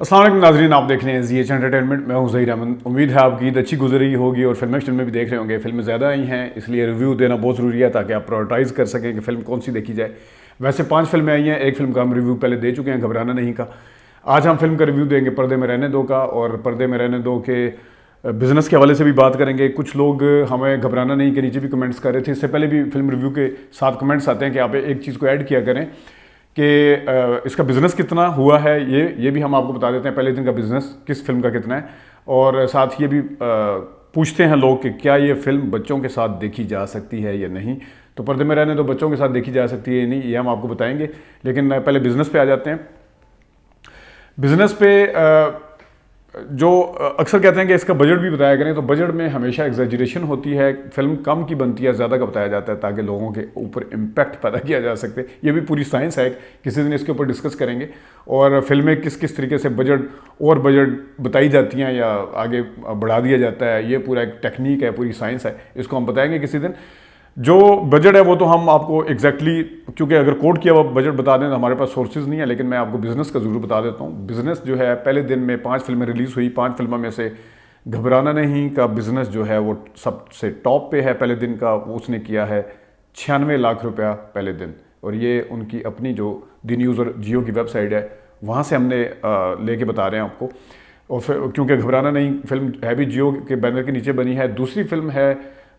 अस्सलाम वालेकुम नाज़रीन, आप देख रहे हैं ZH एंटरटेनमेंट। मैं हूं ज़हीर अहमद। उम्मीद है आपकी ईद अच्छी गुजरी होगी और फिल्में भी देख रहे होंगे। फिल्में ज़्यादा आई हैं, इसलिए रिव्यू देना बहुत ज़रूरी है ताकि आप प्रायोरिटाइज़ कर सकें कि फ़िल्म कौन सी देखी जाए। वैसे 5 फिल्में आई हैं, एक फिल्म का हम रिव्यू पहले दे चुके हैं, घबराना नहीं का। आज हम फिल्म का रिव्यू देंगे पर्दे में रहने दो का, और पर्दे में रहने दो के बिज़नेस के हवाले से भी बात करेंगे। कुछ लोग हमें घबराना नहीं के नीचे भी कमेंट्स कर रहे थे। इससे पहले भी फिल्म रिव्यू के साथ कमेंट्स आते हैं कि आप एक चीज़ को ऐड किया करें कि इसका बिज़नेस कितना हुआ है। ये भी हम आपको बता देते हैं, पहले दिन का बिज़नेस किस फिल्म का कितना है। और साथ ये भी पूछते हैं लोग कि क्या ये फिल्म बच्चों के साथ देखी जा सकती है या नहीं। तो पर्दे में रहने दो बच्चों के साथ देखी जा सकती है या नहीं, ये हम आपको बताएंगे। लेकिन पहले बिज़नेस पे आ जाते हैं। बिज़नेस पे जो अक्सर कहते हैं कि इसका बजट भी बताया करें, तो बजट में हमेशा एग्जैजरेशन होती है। फिल्म कम की बनती है, ज़्यादा का बताया जाता है ताकि लोगों के ऊपर इम्पैक्ट पैदा किया जा सके। ये भी पूरी साइंस है, किसी दिन इसके ऊपर डिस्कस करेंगे। और फिल्में किस किस तरीके से बजट बताई जाती हैं या आगे बढ़ा दिया जाता है, ये पूरा एक टेक्निक है, पूरी साइंस है, इसको हम बताएंगे किसी दिन। जो बजट है वो तो हम आपको एग्जैक्टली क्योंकि अगर कोड किया हुआ बजट बता दें तो हमारे पास सोर्सेज नहीं है, लेकिन मैं आपको बिज़नेस का ज़रूर बता देता हूँ। बिज़नेस जो है, पहले दिन में 5 फिल्में रिलीज़ हुई। 5 फिल्मों में से घबराना नहीं का बिज़नेस जो है वो सबसे टॉप पे है। पहले दिन का उसने किया है 96 लाख रुपया पहले दिन, और ये उनकी अपनी जो दी न्यूज़ और जियो की वेबसाइट है वहाँ से हमने लेके बता रहे हैं आपको। और फिर क्योंकि घबराना नहीं फिल्म है भी जियो के बैनर के नीचे बनी है। दूसरी फिल्म है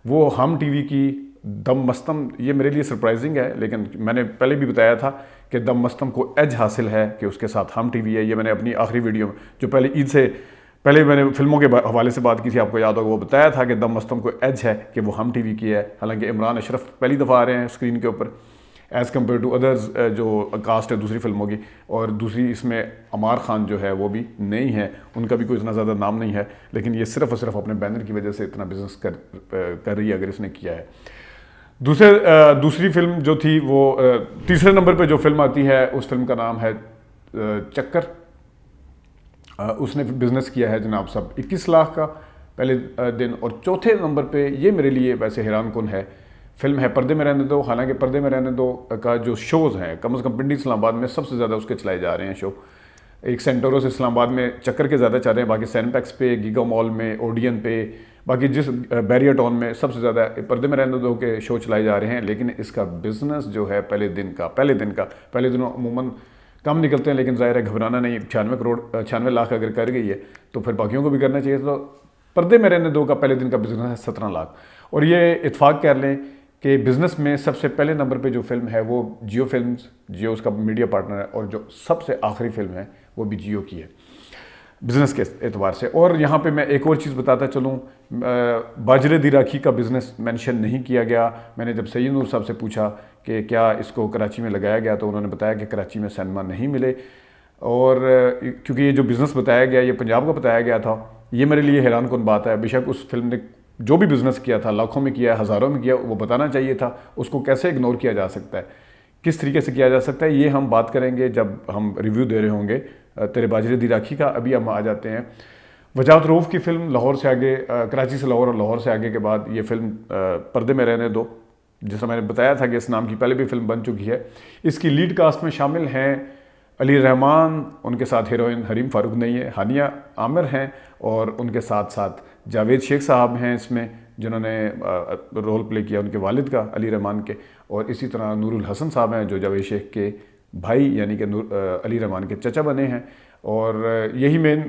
वो हम टीवी की दम मस्तम। ये मेरे लिए सरप्राइजिंग है, लेकिन मैंने पहले भी बताया था कि दम मस्तम को एज हासिल है कि उसके साथ हम टीवी है। ये मैंने अपनी आखिरी वीडियो में, जो पहले ईद से पहले मैंने फिल्मों के हवाले से बात की थी, आपको याद होगा, वो बताया था कि दम मस्तम को एज है कि वो हम टीवी की है। हालांकि इमरान अशरफ पहली दफ़ा आ रहे हैं स्क्रीन के ऊपर एज़ कम्पेयर टू अदर्स जो कास्ट है दूसरी फिल्मों की। और दूसरी इसमें अमार खान जो है वो भी नई है, उनका भी कोई इतना ज़्यादा नाम नहीं है, लेकिन ये सिर्फ और सिर्फ अपने बैनर की वजह से इतना बिजनेस कर रही है अगर इसने किया है। दूसरी फिल्म जो थी वो तीसरे नंबर पे जो फिल्म आती है उस फिल्म का नाम है चक्कर। उसने बिज़नेस किया है जनाब साहब 21 लाख का पहले दिन। और चौथे नंबर पे ये मेरे लिए वैसे हैरान कुन है, फिल्म है पर्दे में रहने दो। हालांकि पर्दे में रहने दो का जो शोज़ हैं, कम से कम पिंडी इस्लामाबाद में सबसे ज़्यादा उसके चलाए जा रहे हैं शो। एक सेंटोरस इस्लामाबाद में चक्कर के ज़्यादा चल रहे हैं, बाकी सैनपैक्स पे, गीगा मॉल में, ओडियन पे, बाकी जिस बैरियर टाउन में सबसे ज़्यादा पर्दे में रहने दो के शो चलाए जा रहे हैं। लेकिन इसका बिज़नेस जो है पहले दिन अमूमन कम निकलते हैं, लेकिन ज़ाहिर है घबराना नहीं 96 लाख अगर कर गई है तो फिर बाकियों को भी करना चाहिए। तो पर्दे में रहने दो का पहले दिन का बिज़नेस है 17 लाख। और ये इत्फाक कर लें कि बिज़नेस में सबसे पहले नंबर पे जो फिल्म है वो जियो फिल्म्स, जियो उसका मीडिया पार्टनर है, और जो सबसे आखिरी फिल्म है वो भी जियो की है बिज़नेस के एतबार से। और यहाँ पे मैं एक और चीज़ बताता चलूँ, बाजरे दी राखी का बिज़नेस मेंशन नहीं किया गया। मैंने जब सैयद नूर साहब से पूछा कि क्या इसको कराची में लगाया गया, तो उन्होंने बताया कि कराची में सिनेमा नहीं मिले। और क्योंकि ये जो बिज़नेस बताया गया ये पंजाब का बताया गया था, ये मेरे लिए हैरान कुन बात है। बेशक उस फिल्म ने जो भी बिज़नेस किया था, लाखों में किया, हज़ारों में किया, वो बताना चाहिए था। उसको कैसे इग्नोर किया जा सकता है, किस तरीके से किया जा सकता है, ये हम बात करेंगे जब हम रिव्यू दे रहे होंगे तेरे बाजरे दी राखी का। अभी हम आ जाते हैं वजाहत रऊफ़ की फ़िल्म लाहौर से आगे, कराची से लाहौर और लाहौर से आगे के बाद ये फ़िल्म पर्दे में रहने दो, जैसा मैंने बताया था कि इस नाम की पहले भी फिल्म बन चुकी है। इसकी लीड कास्ट में शामिल हैं अली रहमान, उनके साथ हीरोइन हरीम फारूक नहीं है, हानिया आमिर हैं, और उनके साथ साथ जावेद शेख साहब हैं इसमें जिन्होंने रोल प्ले किया उनके वालिद का, अली रहमान के। और इसी तरह नूरुल हसन साहब हैं जो जावेद शेख के भाई यानी कि अली रहमान के चचा बने हैं। और यही मेन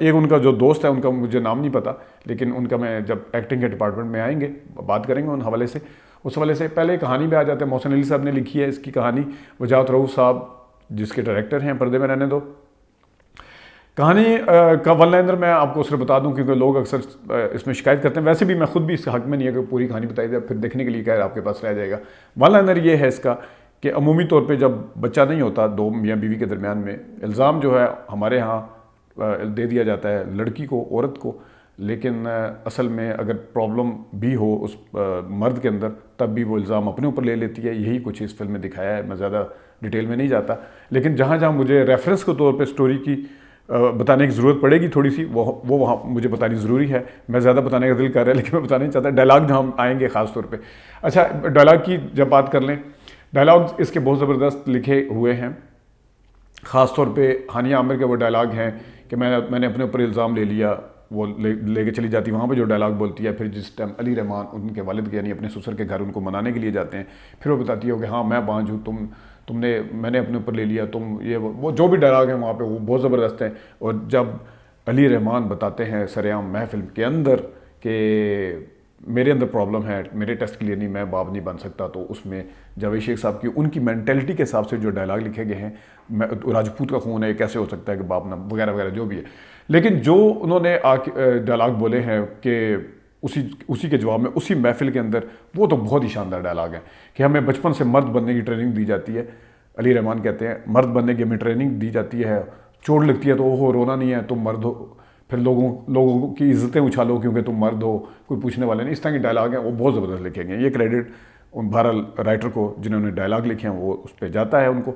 एक उनका जो दोस्त है, उनका मुझे नाम नहीं पता, लेकिन उनका मैं जब एक्टिंग के डिपार्टमेंट में आएंगे बात करेंगे उन हवाले से। उस हवाले से पहले कहानी पे आ जाते हैं। मोहसिन अली साहब ने लिखी है इसकी कहानी। वजाहत रऊफ़ साहब जिसके डायरेक्टर हैं पर्दे में रहने दो। कहानी का वन लाइनर मैं आपको सिर्फ बता दूं क्योंकि लोग अक्सर इसमें शिकायत करते हैं। वैसे भी मैं खुद भी इस हक में नहीं है कि पूरी कहानी बताई जाए, फिर देखने के लिए क्या आपके पास रह जाएगा। वन लाइनर ये है इसका कि अमूमी तौर पे जब बच्चा नहीं होता दो मियाँ बीवी के दरमियान में, इल्ज़ाम जो है हमारे यहाँ दे दिया जाता है लड़की को, औरत को, लेकिन असल में अगर प्रॉब्लम भी हो उस मर्द के अंदर तब भी वो इल्ज़ाम अपने ऊपर ले लेती है। यही कुछ इस फिल्म में दिखाया है। मैं ज़्यादा डिटेल में नहीं जाता, लेकिन जहाँ जहाँ मुझे रेफरेंस के तौर पे स्टोरी की बताने की ज़रूरत पड़ेगी थोड़ी सी, वो वहाँ मुझे बतानी ज़रूरी है। मैं ज़्यादा बताने का दिल कर रहा है लेकिन मैं बताना नहीं चाहता। डायलॉग जहाँ हम आएंगे ख़ास तौर पे, अच्छा डायलॉग की जब बात कर लें, डायलॉग इसके बहुत ज़बरदस्त लिखे हुए हैं। ख़ास तौर पे हानिया आमिर के वो डायलॉग हैं कि मैंने अपने ऊपर इल्ज़ाम ले लिया, वो लेके चली जाती वहाँ पे जो डायलॉग बोलती है। फिर जिस टाइम अली रहमान उनके वालिद के यानी अपने ससुर के घर उनको मनाने के लिए जाते हैं, फिर वो बताती है कि हाँ मैं बांझ हूँ, मैंने अपने ऊपर ले लिया, तुम ये वो जो भी डायलॉग है वहाँ पे वो बहुत ज़बरदस्त है। और जब अली रहमान बताते हैं सरेआम महफिल के अंदर कि मेरे अंदर प्रॉब्लम है, मेरे टेस्ट के लिए नहीं, मैं बाप नहीं बन सकता, तो उसमें जावेद शेख साहब की उनकी मेंटेलिटी के हिसाब से जो डायलॉग लिखे गए हैं, राजपूत का खून है, कैसे हो सकता है कि बाप ना, वगैरह वगैरह जो भी है। लेकिन जो उन्होंने डायलॉग बोले हैं कि उसी के जवाब में उसी महफिल के अंदर, वो तो बहुत ही शानदार डायलॉग है कि हमें बचपन से मर्द बनने की ट्रेनिंग दी जाती है। अली रहमान कहते हैं मर्द बनने की हमें ट्रेनिंग दी जाती है, चोट लगती है तो ओहो रोना नहीं है, तुम मर्द हो, फिर लोगों की इज्जतें उछालो क्योंकि तुम मर्द हो, कोई पूछने वाले नहीं। इस तरह के डायलॉग हैं वो बहुत ज़बरदस्त लिखे गए हैं। ये क्रेडिट उन 12 राइटर को जिन्होंने डायलॉग लिखे हैं वो उस पर जाता है उनको।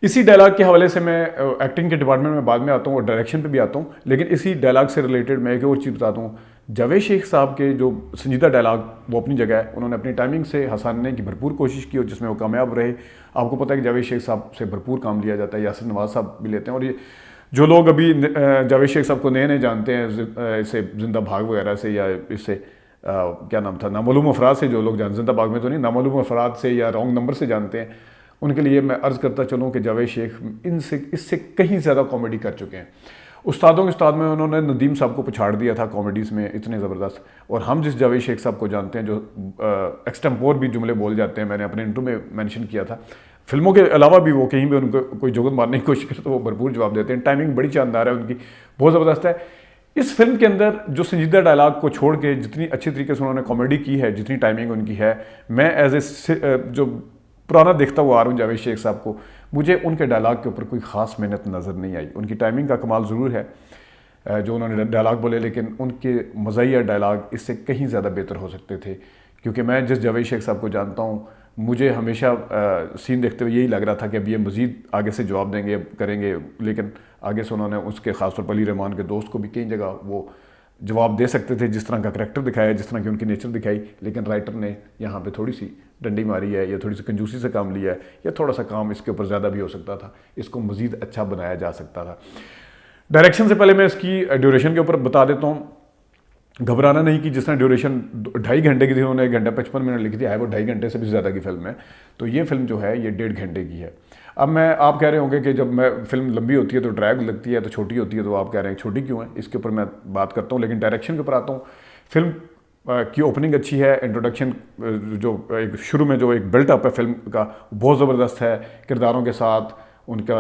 इसी डायलॉग के हवाले से मैं एक्टिंग के डिपार्टमेंट में बाद में आता हूँ और डायरेक्शन पे भी आता हूँ, लेकिन इसी डायलॉग से रिलेटेड मैं एक और चीज़ बताता हूँ। जावेद शेख साहब के जो संजीदा डायलॉग वो अपनी जगह है, उन्होंने अपनी टाइमिंग से हंसाने की भरपूर कोशिश की और जिसमें वो कामयाब रहे। आपको पता है कि जावेद शेख साहब से भरपूर काम लिया जाता है, यासिर नवाज साहब भी लेते हैं। और ये जो लोग अभी जावेद शेख साहब को नए नए जानते हैं, इसे जिंदा भाग वगैरह से या इससे क्या नाम था, नामालूम अफराद से जो लोग जिंदा भाग में तो नहीं, नामालूम अफराद से या रॉन्ग नंबर से जानते हैं, उनके लिए मैं अर्ज़ करता चलूँ कि जावेद शेख इससे कहीं ज़्यादा कॉमेडी कर चुके हैं। उस्तादों के उस्ताद में उन्होंने नदीम साहब को पछाड़ दिया था कॉमेडीज़ में, इतने ज़बरदस्त। और हम जिस जावेद शेख साहब को जानते हैं जो एक्सटेम्पोर भी जुमले बोल जाते हैं, मैंने अपने इंटरव्यू में मेंशन किया था, फिल्मों के अलावा भी वो कहीं भी उनको कोई जुगत मारने की कोशिश करे तो वो भरपूर जवाब देते हैं। टाइमिंग बड़ी शानदार है उनकी, बहुत ज़बरदस्त है। इस फिल्म के अंदर जो संजीदा डायलॉग को छोड़ के जितनी अच्छी तरीके से उन्होंने कॉमेडी की है, जितनी टाइमिंग उनकी है, मैं एज ए जो पुराना देखता हुआ आ रहा हूँ जावेद शेख साहब को, मुझे उनके डायलॉग के ऊपर कोई ख़ास मेहनत नज़र नहीं आई। उनकी टाइमिंग का कमाल ज़रूर है जो उन्होंने डायलॉग बोले, लेकिन उनके मज़ाहिया डायलॉग इससे कहीं ज़्यादा बेहतर हो सकते थे। क्योंकि मैं जिस जावेद शेख साहब को जानता हूँ, मुझे हमेशा सीन देखते हुए यही लग रहा था कि अब ये मज़ीद आगे से जवाब देंगे, करेंगे, लेकिन आगे से उन्होंने उसके ख़ासतौर पर अली रहमान के दोस्त को भी कई जगह वो जवाब दे सकते थे, जिस तरह का करैक्टर दिखाया, जिस तरह की उनकी नेचर दिखाई, लेकिन राइटर ने यहाँ पे थोड़ी सी डंडी मारी है या थोड़ी सी कंजूसी से काम लिया है, या थोड़ा सा काम इसके ऊपर ज़्यादा भी हो सकता था, इसको मज़ीद अच्छा बनाया जा सकता था। डायरेक्शन से पहले मैं इसकी ड्यूरेशन के ऊपर बता देता हूँ। घबराना नहीं कि जिस तरह ड्यूरेशन 2.5 घंटे की थी, उन्होंने 1 घंटा 55 मिनट लिखी थी, है वो 2.5 घंटे से भी ज़्यादा की फिल्म है। तो ये फिल्म जो है ये 1.5 घंटे की है। अब आप कह रहे होंगे कि जब फिल्म लंबी होती है तो ड्रैग लगती है, तो छोटी होती है तो आप कह रहे हैं छोटी क्यों है, इसके ऊपर मैं बात करता हूँ। लेकिन डायरेक्शन के ऊपर आता हूँ। फिल्म की ओपनिंग अच्छी है, इंट्रोडक्शन जो एक शुरू में जो एक बिल्टअप है फिल्म का बहुत ज़बरदस्त है, किरदारों के साथ उनका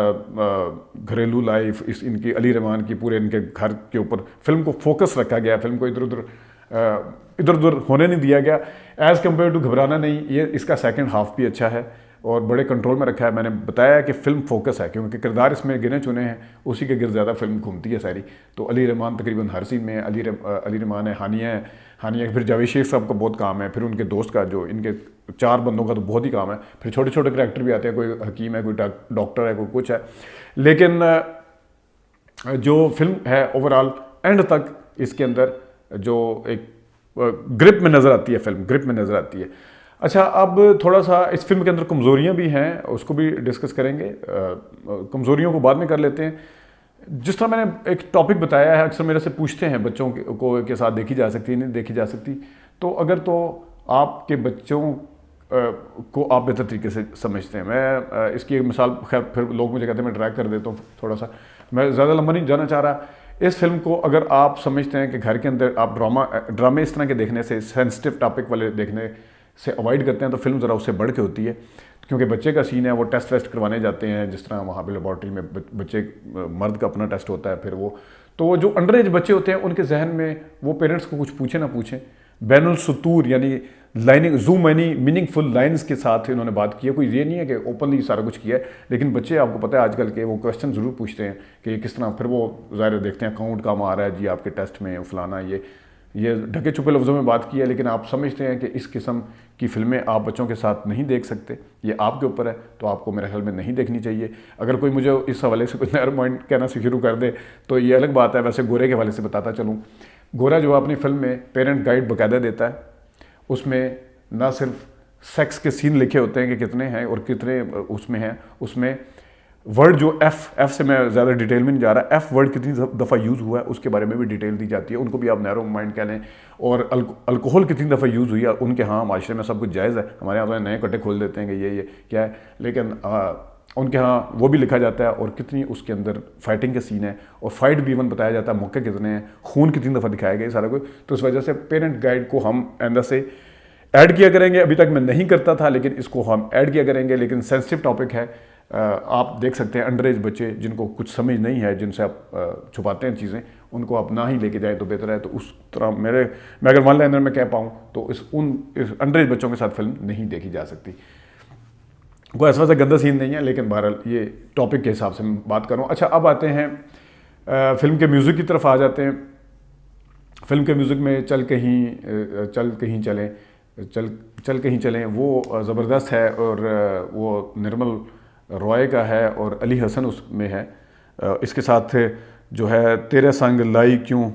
घरेलू लाइफ, इनकी अली रहमान की पूरे इनके घर के ऊपर फिल्म को फोकस रखा गया, फिल्म को इधर उधर होने नहीं दिया गया। एज़ कम्पेयर टू घबराना नहीं, ये इसका सेकंड हाफ भी अच्छा है और बड़े कंट्रोल में रखा है। मैंने बताया कि फ़िल्म फोकस है क्योंकि किरदार इसमें गिने चुने हैं, उसी के गिर ज़्यादा फिल्म घूमती है सारी। तो अली रहमान तकरीबन हर सीन में है, अली रहमान है, हानिया फिर जावेद शेख साहब का बहुत काम है, फिर उनके दोस्त का जो इनके 4 बंदों का तो बहुत ही काम है, फिर छोटे छोटे करैक्टर भी आते हैं, कोई हकीम है, कोई डॉक्टर है, कोई कुछ है। लेकिन जो फिल्म है ओवरऑल एंड तक इसके अंदर जो एक ग्रिप में नज़र आती है, फिल्म ग्रिप में नज़र आती है। अच्छा, अब थोड़ा सा इस फिल्म के अंदर कमज़ोरियाँ भी हैं, उसको भी डिस्कस करेंगे। कमज़ोरियों को बाद में कर लेते हैं। जिस तरह मैंने एक टॉपिक बताया है, अक्सर मेरे से पूछते हैं बच्चों को के साथ देखी जा सकती है नहीं देखी जा सकती, तो अगर तो आपके बच्चों को आप बेहतर तरीके से समझते हैं। मैं इसकी एक मिसाल, खैर फिर लोग मुझे कहते हैं मैं ड्रैग कर देता हूँ थोड़ा सा, मैं ज़्यादा लंबा नहीं जाना चाह रहा। इस फिल्म को अगर आप समझते हैं कि घर के अंदर आप ड्रामे इस तरह के देखने से, सेंसिटिव टॉपिक वाले देखने से अवॉइड करते हैं, तो फिल्म ज़रा उससे बढ़ के होती है। क्योंकि बच्चे का सीन है, वो टेस्ट वेस्ट करवाने जाते हैं, जिस तरह वहाँ पे लेबॉर्ट्री में बच्चे मर्द का अपना टेस्ट होता है, फिर वो तो जो अंडर एज बच्चे होते हैं उनके जहन में वो पेरेंट्स को कुछ पूछे ना पूछें, बैनुल सुतूर यानी लाइनिंग जूम यानी मीनिंगफुल लाइंस के साथ इन्होंने बात की है। कोई ये नहीं है कि ओपनली सारा कुछ किया है, लेकिन बच्चे आपको पता है आजकल के वो क्वेश्चन ज़रूर पूछते हैं कि किस तरह, फिर वो ज़ाहिर देखते हैं अकाउंट काम आ रहा है जी आपके टेस्ट में, फलाना ये ढके छुपे लफ्ज़ों में बात की है। लेकिन आप समझते हैं कि इस किस्म की फ़िल्में आप बच्चों के साथ नहीं देख सकते, ये आपके ऊपर है, तो आपको मेरे ख्याल में नहीं देखनी चाहिए। अगर कोई मुझे इस हवाले से कोई नया पॉइंट कहना से शुरू कर दे तो ये अलग बात है। वैसे गोरे के हवाले से बताता चलूँ, गोरा जो अपनी फ़िल्म में पेरेंट गाइड बाकायदा देता है, उसमें ना सिर्फ सेक्स के सीन लिखे होते हैं कि कितने हैं और कितने उसमें हैं, उसमें वर्ड जो एफ से मैं ज़्यादा डिटेल में नहीं जा रहा, एफ वर्ड कितनी दफ़ा यूज़ हुआ है उसके बारे में भी डिटेल दी जाती है, उनको भी आप नैरो माइंड कह लें। और अल्कोहल कितनी दफ़ा यूज़ हुई है, उनके यहाँ माशरे में सब कुछ जायज़ है, हमारे यहाँ तो नए कट्टे खोल देते हैं कि ये क्या है, लेकिन उनके यहाँ वो भी लिखा जाता है। और कितनी उसके अंदर फाइटिंग के सीन है, और फाइट भी इवन बताया जाता है, मौके कितने हैं, खून कितनी दफ़ा दिखाया गया, सारा कुछ। तो इस वजह से पेरेंट गाइड को हम अंदर से ऐड किया करेंगे। अभी तक मैं नहीं करता था, लेकिन इसको हम ऐड किया करेंगे। लेकिन सेंसिटिव टॉपिक है, आप देख सकते हैं अंडर एज बच्चे जिनको कुछ समझ नहीं है, जिनसे आप छुपाते हैं चीज़ें, उनको आप ना ही लेके जाए तो बेहतर है। तो उस तरह मैं अगर वन लाइनर में कह पाऊँ तो इस अंडर एज बच्चों के साथ फिल्म नहीं देखी जा सकती। कोई ऐसा वैसा गंदा सीन नहीं है, लेकिन बहरहाल ये टॉपिक के हिसाब से मैं बात कर रहा हूँ। अच्छा, अब आते हैं फिल्म के म्यूज़िक की तरफ आ जाते हैं। फिल्म के म्यूज़िक में चल कहीं चलें वो ज़बरदस्त है, और वो निर्मल रॉय का है और अली हसन उसमें है। इसके साथ जो है तेरे संग लाई क्यों,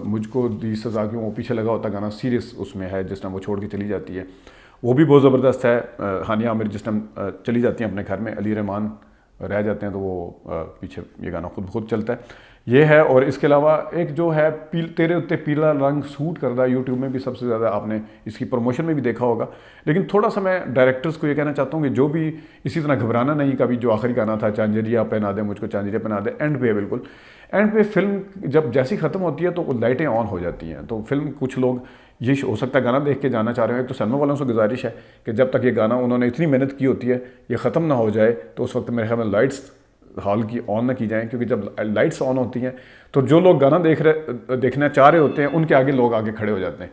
मुझको दी सज़ा क्यों, वो पीछे लगा होता गाना सीरियस उसमें है, जिस टाइम वो छोड़ के चली जाती है, वो भी बहुत ज़बरदस्त है। हानिया आमिर जिस टाइम चली जाती हैं अपने घर में, अली रहमान रह जाते हैं, तो वो पीछे ये गाना खुद चलता है, ये है। और इसके अलावा एक जो है तेरे उत्ते पीला रंग सूट करदा, यूट्यूब में भी सबसे ज़्यादा आपने इसकी प्रमोशन में भी देखा होगा। लेकिन थोड़ा सा मैं डायरेक्टर्स को ये कहना चाहता हूँ कि जो भी इसी तरह घबराना नहीं का भी जो आखिरी गाना था, चांजरिया पहना दे मुझको चांजरिया पहना दे, एंड पे बिल्कुल एंड पे फिल्म जब जैसी ख़त्म होती है तो लाइटें ऑन हो जाती हैं। तो फिल्म कुछ लोग ये हो सकता है गाना देख के जाना चाह रहे हैं, तो सिनेमा वालों से गुजारिश है कि जब तक ये गाना उन्होंने इतनी मेहनत की होती है ये ख़त्म ना हो जाए, तो उस वक्त मेरे ख्याल में लाइट्स हॉल की ऑन ना की जाएँ, क्योंकि जब लाइट्स ऑन होती हैं तो जो लोग गाना देखना चाह रहे होते हैं उनके आगे लोग आगे खड़े हो जाते हैं,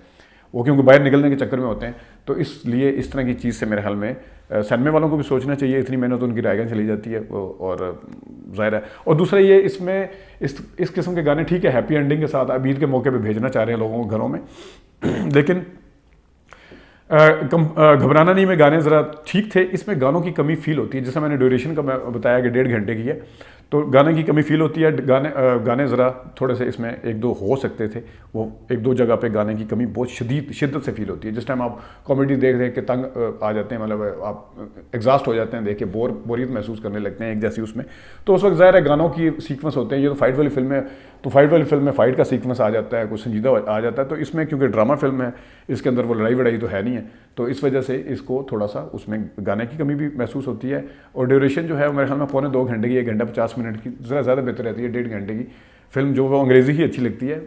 वो क्योंकि बाहर निकलने के चक्कर में होते हैं। तो इसलिए इस तरह की चीज़ से मेरे ख्याल में सिनेमा वालों को भी सोचना चाहिए, इतनी मेहनत उनकी रायगन चली जाती है, और ज़ाहिर है। और दूसरा ये इसमें इस किस्म के गाने ठीक है हैप्पी एंडिंग के साथ अब ईद के मौके पे भेजना चाह रहे हैं लोगों को घरों में, लेकिन घबराना नहीं में गाने ज़रा ठीक थे। इसमें गानों की कमी फील होती है, जैसा मैंने ड्यूरेशन का मैं बताया कि 1.5 घंटे की है, तो गाने की कमी फील होती है। गाने ज़रा थोड़े से इसमें 1-2 हो सकते थे, वो 1-2 जगह पे गाने की कमी बहुत शिद्दत से फील होती है। जिस टाइम आप कॉमेडी देख रहे हैं कि तंग आ जाते हैं, मतलब आप एग्जॉस्ट हो जाते हैं, देख के बोरियत महसूस करने लगते हैं एक जैसी उसमें, तो उस वक्त ज़ाहिर है गानों की सीक्वेंस होते हैं। ये तो फाइट वाली फिल्म है, तो फाइट वाली फिल्म में फ़ाइट का सीक्वेंस आ जाता है, कुछ संजीदा आ जाता है। तो इसमें क्योंकि ड्रामा फिल्म है, इसके अंदर वो लड़ाई वड़ाई तो है नहीं है, तो इस वजह से इसको थोड़ा सा उसमें गाने की कमी भी महसूस होती है। और ड्यूरेशन जो है मेरे ख्याल में 2.25 घंटे की, 1 घंटा 50 मिनट की ज़रा ज़्यादा बेहतर रहती है। 1.5 घंटे की फिल्म जो वो अंग्रेज़ी ही अच्छी लगती है,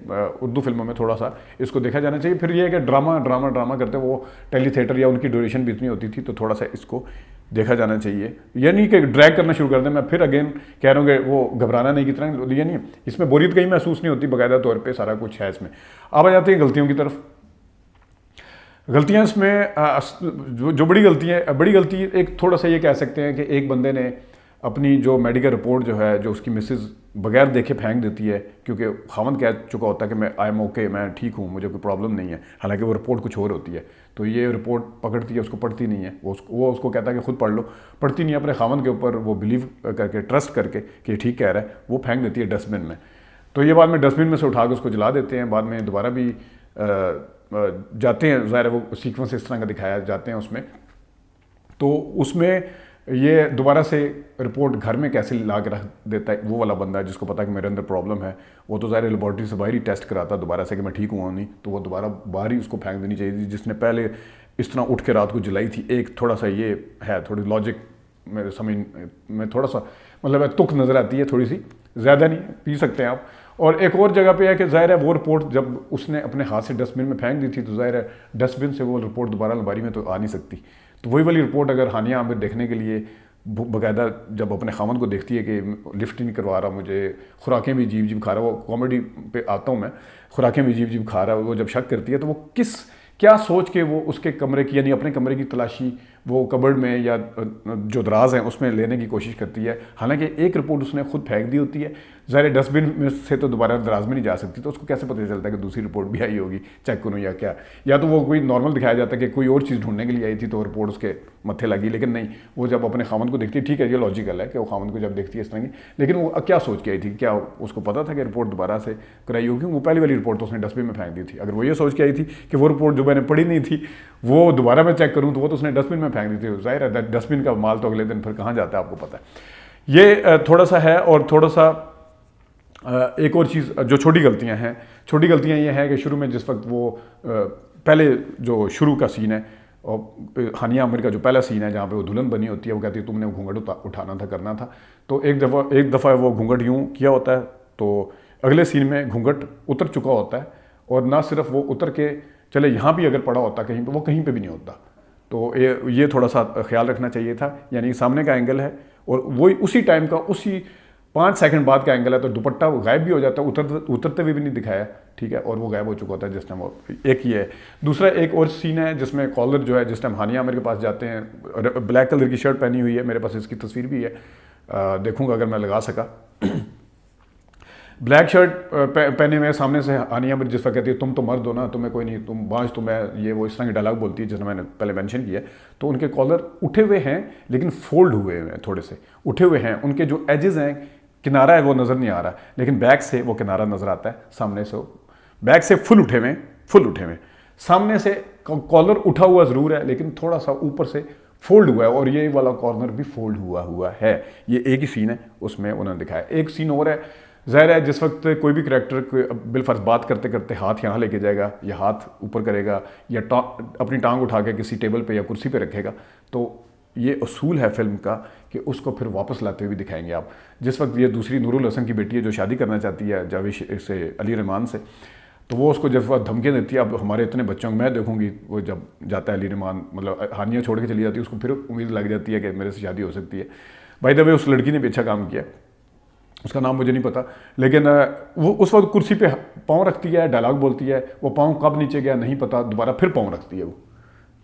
उर्दू फिल्मों में थोड़ा सा इसको देखा जाना चाहिए। फिर ये है कि ड्रामा करते वो टेली थिएटर या उनकी ड्यूरेशन भी इतनी होती थी, तो थोड़ा सा इसको देखा जाना चाहिए। ये नहीं कि ड्रैग करना शुरू कर दें, मैं फिर अगेन कह रहा हूँ कि वो घबराना नहीं की तरह, ये नहीं, इसमें बोरियत कहीं महसूस नहीं होती, बाकायदा तौर पर सारा कुछ है इसमें। अब आ जाते हैं गलतियों की तरफ। गलतियाँ इसमें जो बड़ी गलती एक थोड़ा सा ये कह सकते हैं कि एक बंदे ने अपनी जो मेडिकल रिपोर्ट जो है, जो उसकी मिसेज़ बगैर देखे फेंक देती है, क्योंकि खामद कह चुका होता है कि मैं आई एम ओके, मैं ठीक हूँ, मुझे कोई प्रॉब्लम नहीं है, हालांकि वो रिपोर्ट कुछ और होती है। तो ये रिपोर्ट पकड़ती है, उसको पढ़ती नहीं है, वो उसको कहता है कि खुद पढ़ लो, पढ़ती नहीं है, अपने खामद के ऊपर वो बिलीव करके, ट्रस्ट करके कि ठीक कह रहा है, वो फेंक देती है डस्टबिन में। तो ये बाद में डस्टबिन में से उठा के उसको जला देते हैं, बाद में दोबारा भी जाते हैं, ज़ाहिर है वो सीक्वेंस इस तरह का दिखाया जाते हैं उसमें। तो उसमें ये दोबारा से रिपोर्ट घर में कैसे ला के रख देता है वो वाला बंदा, जिसको पता है कि मेरे अंदर प्रॉब्लम है, वो तो ज़ाहिर लेबॉर्ट्री से बाहर ही टेस्ट कराता दोबारा से कि मैं ठीक हुआ नहीं, तो वो दोबारा बाहर ही उसको फेंक देनी चाहिए थी, जिसने पहले इस तरह उठ के रात को जलाई थी। एक थोड़ा सा ये है, थोड़ी लॉजिक मेरे समझ में थोड़ा सा मतलब तुक नज़र आती है, थोड़ी सी, ज़्यादा नहीं, पी सकते हैं आप। और एक और जगह पे है कि ज़ाहिर है वो रिपोर्ट जब उसने अपने हाथ से डस्टबिन में फेंक दी थी, तो ज़ाहिर है डस्टबिन से वो रिपोर्ट दोबारा अलमारी में तो आ नहीं सकती। तो वही वाली रिपोर्ट अगर हानिया आमिर देखने के लिए बाकायदा जब अपने खामन को देखती है कि लिफ्ट नहीं करवा रहा, मुझे खुराकें भी जीव खा रहा, वो कॉमेडी पे आता हूँ मैं, खुराकें भी जीव खा रहा है, वो जब शक करती है तो वो क्या सोच के वो उसके कमरे की, यानी अपने कमरे की तलाशी वो कबर्ड में या जो दराज हैं उसमें लेने की कोशिश करती है। हालांकि एक रिपोर्ट उसने खुद फेंक दी होती है, ज़ाहिर डस्टबिन में से तो दोबारा दराज में नहीं जा सकती, तो उसको कैसे पता चलता है कि दूसरी रिपोर्ट भी आई होगी, चेक करूँ या क्या, या तो वो कोई नॉर्मल दिखाया जाता है कि कोई और चीज़ ढूंढने के लिए आई थी तो रिपोर्ट उसके मत्थे लगी। लेकिन नहीं, वो जब अपने खामन को देखती है, ठीक है ये लॉजिकल है कि वो खामन को जब देखती है इस तरह की, लेकिन वो क्या सोच के आई थी, क्या उसको पता था कि रिपोर्ट दोबारा से कराई होगी? वो पहली वाली रिपोर्ट तो उसने डस्टबिन में फेंक दी थी। अगर वो ये सोच के आई थी कि वो रिपोर्ट जो मैंने पढ़ी नहीं थी वो दोबारा मैं चेक करूँ, तो वो तो उसने डस्टबिन में फेंक दी थी। ज़ाहिर है डस्टबिन का माल तो अगले दिन फिर कहाँ जाता है आपको पता है। ये थोड़ा सा है। और थोड़ा सा एक और चीज़ जो छोटी गलतियां ये हैं कि शुरू में जिस वक्त वो पहले जो शुरू का सीन है और हानिया आमिर का जो पहला सीन है जहाँ पे वो दुल्हन बनी होती है, वो कहती है तुमने घूंघट उठाना था, करना था, तो एक दफ़ा वो घूंघट यूँ किया होता है तो अगले सीन में घूंघट उतर चुका होता है, और ना सिर्फ वो उतर के चले यहाँ भी अगर पड़ा होता कहीं पे, वो कहीं पे भी नहीं होता। तो ये थोड़ा सा ख्याल रखना चाहिए था। यानी सामने का एंगल है और वही उसी टाइम का, उसी 5 सेकंड बाद का एंगल है, तो दुपट्टा गायब भी हो जाता है, उतरते हुए भी नहीं दिखाया, ठीक है, और वो गायब हो चुका होता है जिस टाइम वो। एक ये है। दूसरा एक और सीन है जिसमें कॉलर जो है, जिस टाइम हानिया आमिर के पास जाते हैं, ब्लैक कलर की शर्ट पहनी हुई है, मेरे पास इसकी तस्वीर भी है, देखूंगा अगर मैं लगा सका। ब्लैक शर्ट पहने हुए सामने से हानिया आमिर जिस वक्त कहती है तुम तो मर्द हो ना, तुम्हें कोई नहीं, तुम बाँझ, तुम्हें ये वो इस तरह की डायलॉग बोलती है जिसने मैंने पहले मेंशन किया। तो उनके कॉलर उठे हुए हैं लेकिन फोल्ड हुए हैं, थोड़े से उठे हुए हैं, उनके जो एजेस हैं, किनारा है वो नज़र नहीं आ रहा, लेकिन बैक से वो किनारा नज़र आता है। सामने से बैक से फुल उठे हुए, सामने से कॉलर उठा हुआ ज़रूर है लेकिन थोड़ा सा ऊपर से फोल्ड हुआ है, और ये वाला कॉर्नर भी फोल्ड हुआ है। ये एक ही सीन है, उसमें उन्होंने दिखाया। एक सीन और है, ज़ाहिर है जिस वक्त कोई भी करैक्टर बिलफर्ज बात करते करते हाथ यहाँ लेके जाएगा या हाथ ऊपर करेगा या अपनी टांग उठा के किसी टेबल पे या कुर्सी पे रखेगा, तो ये उसूल है फिल्म का कि उसको फिर वापस लाते हुए भी दिखाएंगे आप। जिस वक्त ये दूसरी नूरुल हसन की बेटी है जो शादी करना चाहती है जावेद से, अली रहमान से, तो वो उसको जब वक्त धमकी देती है, अब हमारे इतने बच्चों को मैं देखूंगी, वो जब जाता है अली रहमान, मतलब हानिया छोड़ के चली जाती है, उसको फिर उम्मीद लग जाती है कि मेरे से शादी हो सकती है। बाय द वे उस लड़की ने भी अच्छा काम किया, उसका नाम मुझे नहीं पता, लेकिन वो उस वक्त कुर्सी पे पाँव रखती है, डायलॉग बोलती है, वो पाँव कब नीचे गया नहीं पता, दोबारा फिर पाँव रखती है वो।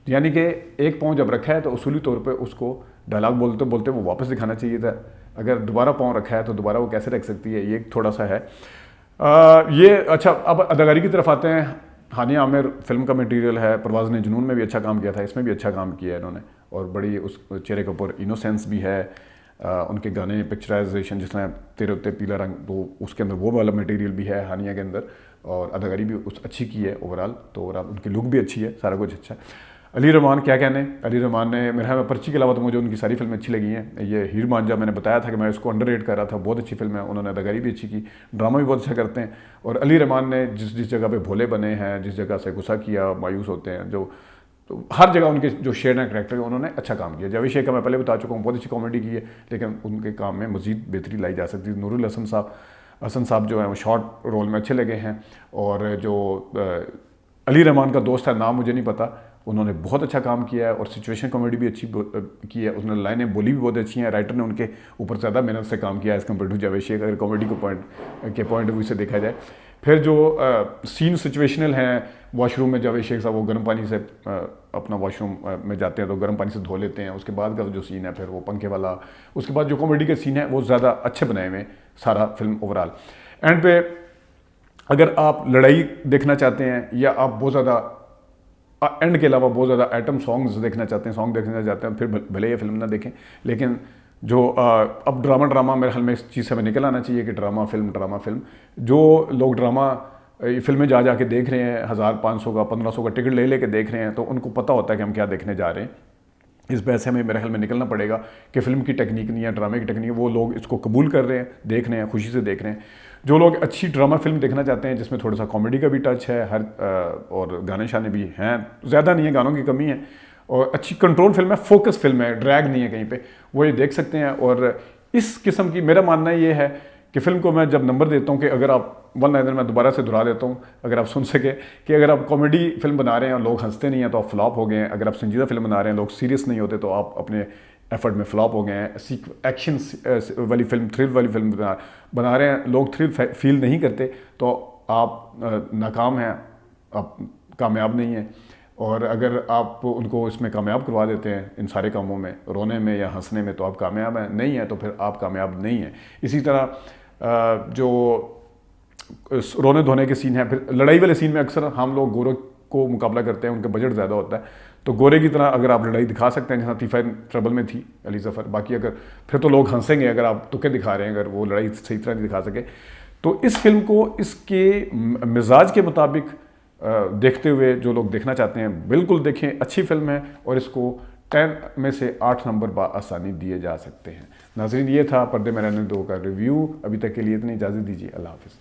यानी कि एक पाँव जब रखा है तो उसूली तौर पे उसको डायलॉग बोलते बोलते वो वापस दिखाना चाहिए था। अगर दोबारा पाँव रखा है तो दोबारा वो कैसे रख सकती है, ये थोड़ा सा है। ये अच्छा, अब अदाकारी की तरफ आते हैं। हानिया आमिर फिल्म का मटेरियल है, परवाज़ ने जुनून में भी अच्छा काम किया था, इसमें भी अच्छा काम किया है इन्होंने, और बड़ी उस चेहरे के ऊपर इनोसेंस भी है। उनके गाने पिक्चराइजेशन जिस तरह तेरे उत्ते पीला रंग, तो उसके अंदर वो वाला मटेरियल भी है हानिया के अंदर, और अदाकारी भी उस अच्छी की है ओवरऑल। तो ओवरऑल उनकी लुक भी अच्छी है, सारा कुछ अच्छा है। अली रहमान क्या कहने, अली रहमान ने मेरे ख्याल में पर्ची के अलावा तो मुझे उनकी सारी फिल्में अच्छी लगी हैं। ये हीर मांझा मैंने बताया था कि मैं इसको अंडररेट कर रहा था, बहुत अच्छी फिल्म है, उन्होंने अदाकारी भी अच्छी की, ड्रामा भी बहुत अच्छा करते हैं। और अली रहमान ने जिस जगह पे भोले बने हैं, जिस जगह से गुस्सा किया, मायूस होते हैं, जो तो हर जगह उनके जो शेर हैं करैक्टर, उन्होंने अच्छा काम किया। जावेद शेख का मैं पहले बता चुका हूँ, बहुत अच्छी कॉमेडी की है, लेकिन उनके काम में मज़ीद बेहतरी लाई जा सकती है। नूरुल हसन साहब जो है वो शॉर्ट रोल में अच्छे लगे हैं, और जो अली रहमान का दोस्त है, नाम मुझे नहीं पता, उन्होंने बहुत अच्छा काम किया है, और सिचुएशन कॉमेडी भी अच्छी की है, उसने लाइनें बोली भी बहुत अच्छी हैं। राइटर ने उनके ऊपर ज़्यादा मेहनत से काम किया है as compare to Javed Shaikh, अगर कॉमेडी को पॉइंट ऑफ व्यू से देखा जाए। फिर जो सीन सिचुएशनल हैं, वॉशरूम में जावेद शेख साहब वो गर्म पानी से अपना वॉशरूम में जाते हैं तो गर्म पानी से धो लेते हैं, उसके बाद का जो सीन है फिर वो पंखे वाला, उसके बाद जो कॉमेडी के सीन है वो ज़्यादा अच्छे बनाए हुए सारा फिल्म ओवरऑल। एंड पे अगर आप लड़ाई देखना चाहते हैं या आप बहुत ज़्यादा एंड के अलावा बहुत ज़्यादा आइटम सॉन्ग्स देखना चाहते हैं, सॉन्ग देखना चाहते हैं, फिर भले ये फिल्म ना देखें, लेकिन जो अब ड्रामा मेरे ख्याल में इस चीज़ से हमें निकल आना चाहिए कि ड्रामा फिल्म जो लोग ड्रामा फिल्में जा के देख रहे हैं, 1500 का 1500 का टिकट ले के देख रहे हैं, तो उनको पता होता है कि हम क्या देखने जा रहे हैं। इस वजह से हमें मेरे ख्याल में निकलना पड़ेगा कि फ़िल्म की टेक्निक नहीं है, ड्रामे की टेक्निक, वो लोग इसको कबूल कर रहे हैं, देख रहे हैं, खुशी से देख रहे हैं। जो लोग अच्छी ड्रामा फिल्म देखना चाहते हैं जिसमें थोड़ा सा कॉमेडी का भी टच है, और गाने शाने भी हैं, ज़्यादा नहीं है, गानों की कमी है, और अच्छी कंट्रोल फिल्म है, फोकस फिल्म है, ड्रैग नहीं है कहीं पे, वो ये देख सकते हैं। और इस किस्म की मेरा मानना ये है कि फ़िल्म को मैं जब नंबर देता हूँ कि अगर आप वन लाइनर मैं दोबारा से दोहरा देता हूँ, अगर आप सुन सके कि अगर आप कॉमेडी फिल्म बना रहे हैं और लोग हंसते नहीं हैं तो आप फ्लॉप हो गए हैं, अगर आप संजीदा फिल्म बना रहे हैं लोग सीरियस नहीं होते तो आप अपने एफर्ट में फ्लॉप हो गए हैं, एक्शन वाली फिल्म, थ्रिल वाली फिल्म बना रहे हैं, लोग थ्रिल फील नहीं करते तो आप नाकाम हैं, आप कामयाब नहीं हैं। और अगर आप उनको इसमें कामयाब करवा देते हैं इन सारे कामों में, रोने में या हंसने में, तो आप कामयाब हैं, नहीं हैं तो फिर आप कामयाब नहीं हैं। इसी तरह जो रोने धोने के सीन हैं, फिर लड़ाई वाले सीन में अक्सर हम लोग गोरे को मुकाबला करते हैं, उनका बजट ज़्यादा होता है, तो गोरे की तरह अगर आप लड़ाई दिखा सकते हैं जहाँ तीफा ट्रबल में थी अली ज़फ़र, बाकी अगर फिर तो लोग हंसेंगे अगर आप तुक्के दिखा रहे हैं, अगर वो लड़ाई सही तरह नहीं दिखा सके। तो इस फिल्म को इसके मिजाज के मुताबिक देखते हुए जो लोग देखना चाहते हैं बिल्कुल देखें, अच्छी फिल्म है, और इसको 10 में से 8 नंबर आसानी दिए जा सकते हैं। नाज़रीन, ये था पर्दे में रहने दो का रिव्यू। अभी तक के लिए इतनी इजाज़त दीजिए। अल्लाह हाफ़िज़।